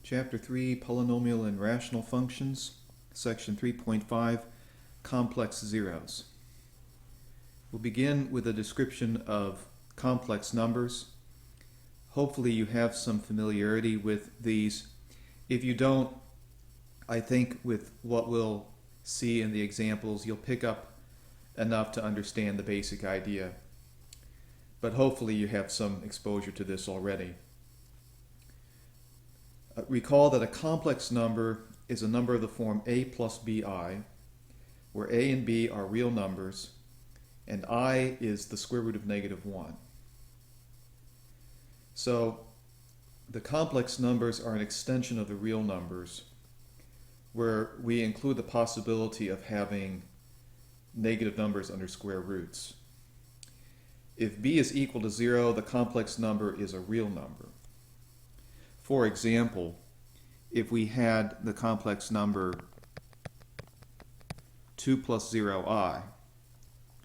Chapter 3, Polynomial and Rational Functions, Section 3.5, Complex Zeros. We'll begin with a description of complex numbers. Hopefully you have some familiarity with these. If you don't, I think with what we'll see in the examples, you'll pick up enough to understand the basic idea. But hopefully you have some exposure to this already. Recall that a complex number is a number of the form a plus bi, where a and b are real numbers, and I is the square root of -1. So the complex numbers are an extension of the real numbers, where we include the possibility of having negative numbers under square roots. If b is equal to 0, the complex number is a real number. For example, if we had the complex number 2 plus 0i,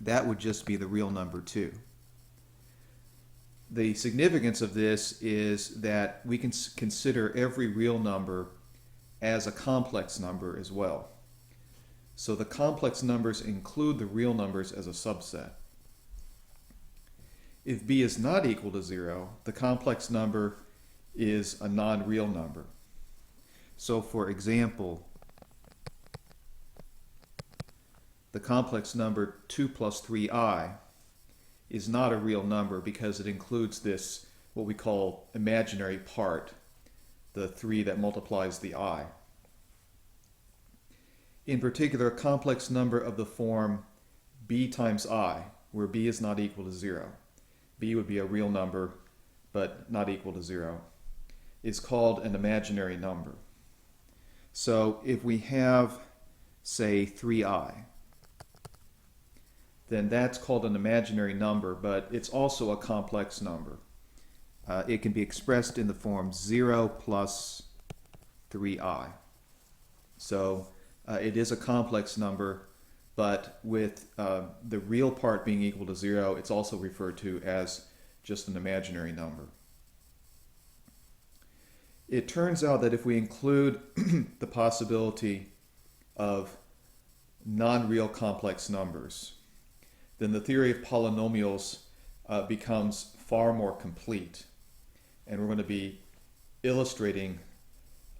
that would just be the real number 2. The significance of this is that we can consider every real number as a complex number as well. So the complex numbers include the real numbers as a subset. If b is not equal to 0, the complex number is a non-real number. So for example, the complex number 2 plus 3i is not a real number because it includes this, what we call imaginary part, the 3 that multiplies the I. In particular, a complex number of the form b times I, where b is not equal to 0, b would be a real number but not equal to 0, is called an imaginary number. So if we have, say, 3i, then that's called an imaginary number, but it's also a complex number. It can be expressed in the form 0 plus 3i. So it is a complex number, but with the real part being equal to 0, it's also referred to as just an imaginary number. It turns out that if we include the possibility of non-real complex numbers, then the theory of polynomials becomes far more complete. And we're going to be illustrating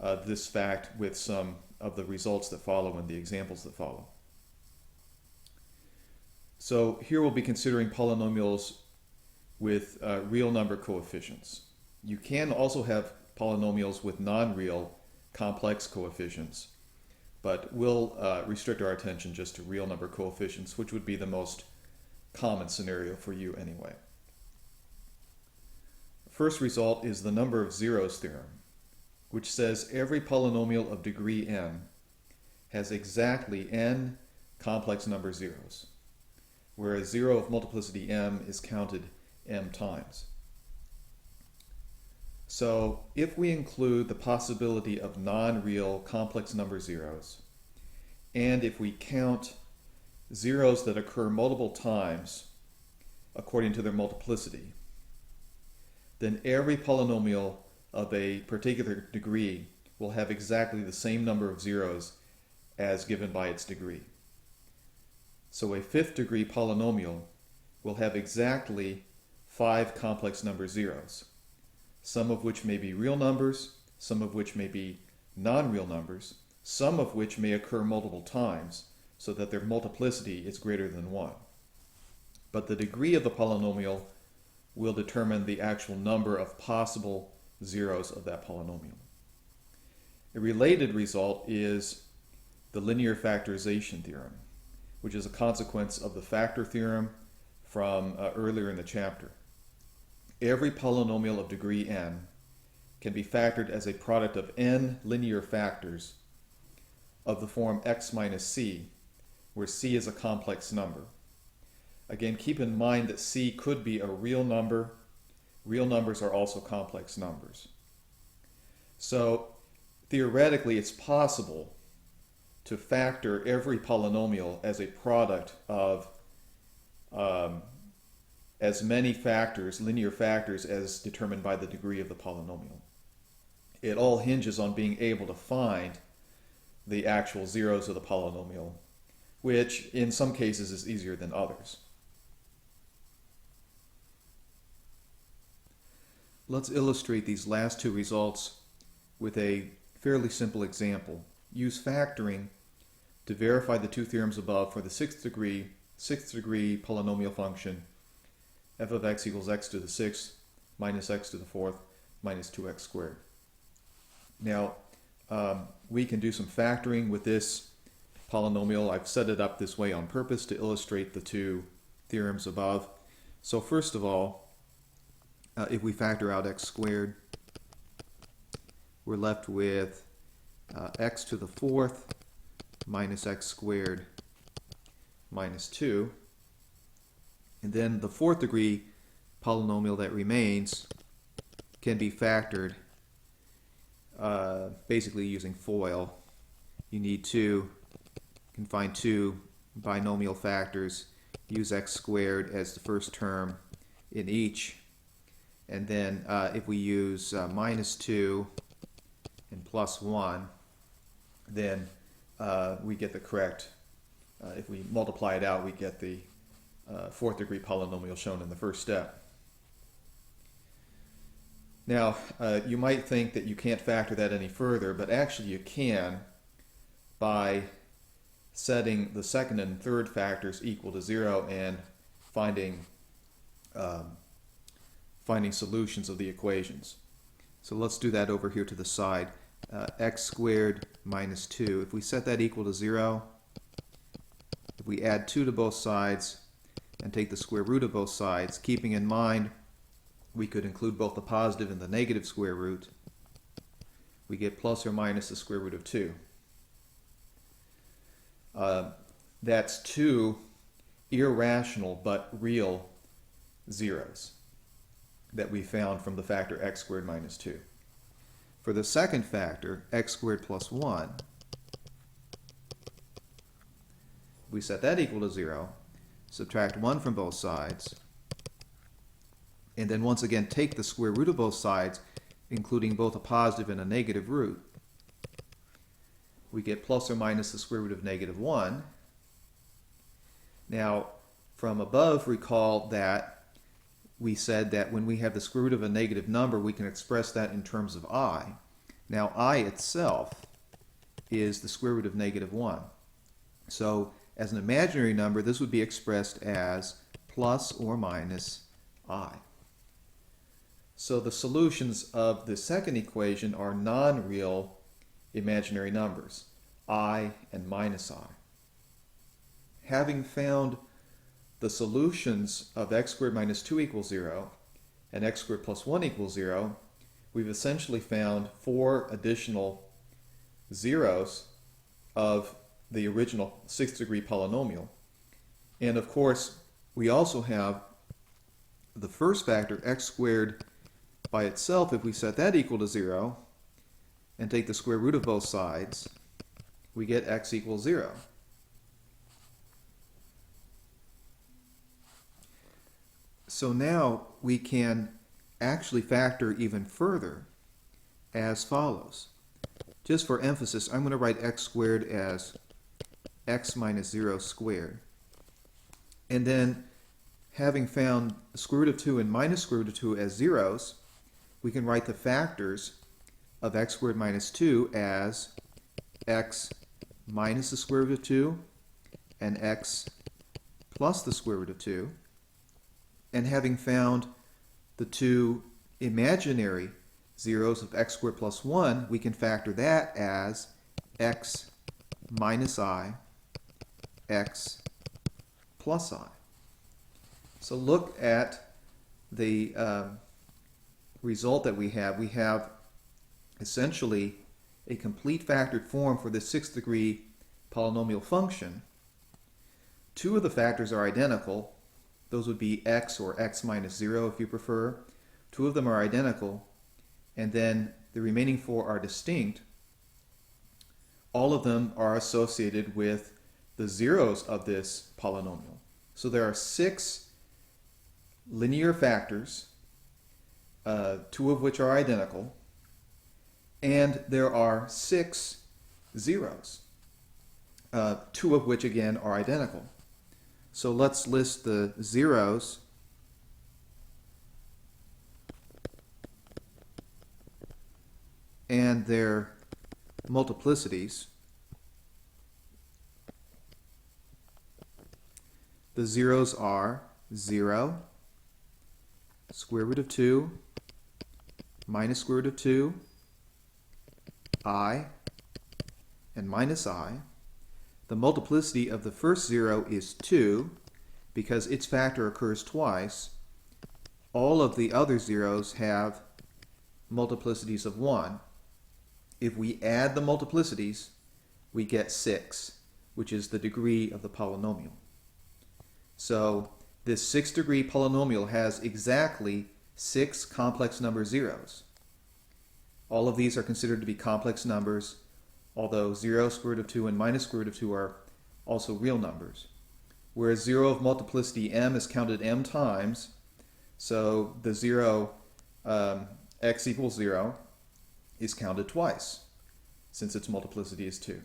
this fact with some of the results that follow and the examples that follow. So here we'll be considering polynomials with real number coefficients. You can also have polynomials with non-real complex coefficients, but we'll restrict our attention just to real number coefficients, which would be the most common scenario for you anyway. First result is the number of zeros theorem, which says every polynomial of degree n has exactly n complex number zeros, where a zero of multiplicity m is counted m times. So if we include the possibility of non-real complex number zeros, and if we count zeros that occur multiple times according to their multiplicity, then every polynomial of a particular degree will have exactly the same number of zeros as given by its degree. So a fifth degree polynomial will have exactly 5 complex number zeros, some of which may be real numbers, some of which may be non-real numbers, some of which may occur multiple times so that their multiplicity is greater than 1. But the degree of the polynomial will determine the actual number of possible zeros of that polynomial. A related result is the linear factorization theorem, which is a consequence of the factor theorem from earlier in the chapter. Every polynomial of degree n can be factored as a product of n linear factors of the form x minus c, where c is a complex number. Again, keep in mind that c could be a real number. Real numbers are also complex numbers. So theoretically, it's possible to factor every polynomial as a product of as many factors, linear factors, as determined by the degree of the polynomial. It all hinges on being able to find the actual zeros of the polynomial, which in some cases is easier than others. Let's illustrate these last two results with a fairly simple example. Use factoring to verify the two theorems above for the sixth degree polynomial function f of x equals x to the sixth minus x to the fourth minus 2x squared. Now, we can do some factoring with this polynomial. I've set it up this way on purpose to illustrate the two theorems above. So first of all, if we factor out x squared, we're left with x to the fourth minus x squared minus 2. And then the fourth degree polynomial that remains can be factored basically using FOIL. You need two, you can find two binomial factors, use x squared as the first term in each, and then if we use minus 2 and plus 1, then we get the correct, if we multiply it out, we get the fourth degree polynomial shown in the first step. Now, you might think that you can't factor that any further, but actually you can by setting the second and third factors equal to 0 and finding solutions of the equations. So let's do that over here to the side. X squared minus 2. If we set that equal to 0, if we add 2 to both sides and take the square root of both sides, keeping in mind we could include both the positive and the negative square root, we get plus or minus the square root of 2. That's two irrational but real zeros that we found from the factor x squared minus 2. For the second factor, x squared plus 1, we set that equal to 0, subtract 1 from both sides, and then once again take the square root of both sides, including both a positive and a negative root. We get plus or minus the square root of negative 1. Now, from above, recall that we said that when we have the square root of a negative number, we can express that in terms of I. Now, I itself is the square root of negative 1. So, as an imaginary number, this would be expressed as plus or minus I. So the solutions of the second equation are non-real imaginary numbers, I and minus I. Having found the solutions of x squared minus 2 equals 0 and x squared plus 1 equals 0, we've essentially found 4 additional zeros of the original sixth degree polynomial. And of course, we also have the first factor, x squared by itself. If we set that equal to 0 and take the square root of both sides, we get x equals 0. So now we can actually factor even further as follows. Just for emphasis, I'm going to write x squared as x minus 0 squared. And then, having found the square root of 2 and minus square root of 2 as zeros, we can write the factors of x squared minus 2 as x minus the square root of 2 and x plus the square root of 2. And having found the two imaginary zeros of x squared plus 1, we can factor that as x minus I, x plus I. So look at the result that we have. We have essentially a complete factored form for this sixth degree polynomial function. Two of the factors are identical. Those would be x or x minus 0 if you prefer. Two of them are identical, and then the remaining 4 are distinct. All of them are associated with the zeros of this polynomial. So there are 6 linear factors, 2 of which are identical, And there are 6 zeros, 2 of which again are identical. So let's list the zeros and their multiplicities. The zeros are 0, square root of 2, minus square root of 2, I, and minus I. The multiplicity of the first 0 is 2 because its factor occurs twice. All of the other zeros have multiplicities of 1. If we add the multiplicities, we get 6, which is the degree of the polynomial. So this 6th-degree polynomial has exactly 6 complex number zeros. All of these are considered to be complex numbers, although 0, square root of 2, and minus square root of 2 are also real numbers. Whereas 0 of multiplicity m is counted m times, so the 0 x equals 0 is counted twice, since its multiplicity is 2.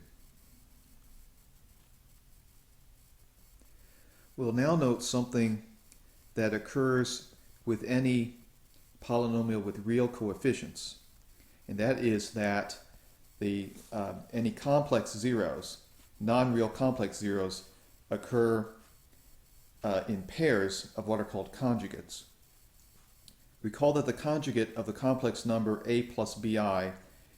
We'll now note something that occurs with any polynomial with real coefficients, and that is that any complex zeros, non-real complex zeros, occur in pairs of what are called conjugates. Recall that the conjugate of the complex number a plus bi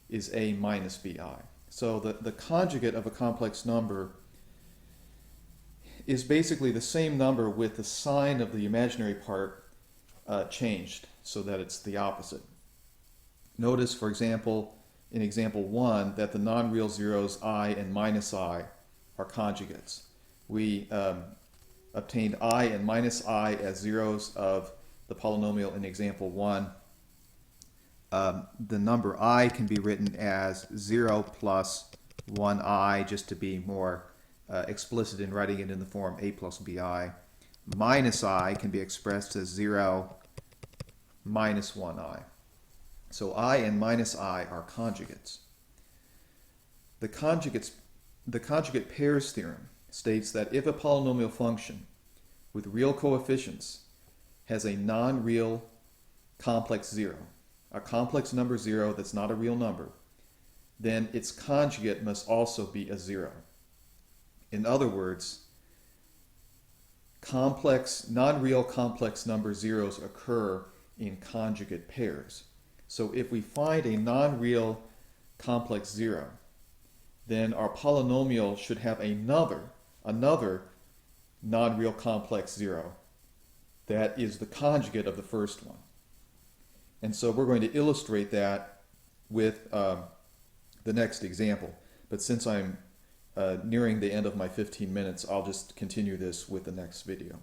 is a minus bi. So the conjugate of a complex number is basically the same number with the sign of the imaginary part changed so that it's the opposite. Notice, for example, in example 1, that the non-real zeros I and minus I are conjugates. We obtained I and minus I as zeros of the polynomial in example 1. The number I can be written as 0 plus 1i, just to be more explicit in writing it in the form a plus bi. Minus I can be expressed as 0 minus 1i. So I and minus I are conjugates. The conjugate pairs theorem states that if a polynomial function with real coefficients has a non-real complex zero, a complex number 0 that's not a real number, then its conjugate must also be a 0. In other words, non-real complex number zeros occur in conjugate pairs. So if we find a non-real complex 0, then our polynomial should have another non-real complex 0 that is the conjugate of the first one. And so we're going to illustrate that with the next example. But since I'm nearing the end of my 15 minutes, I'll just continue this with the next video.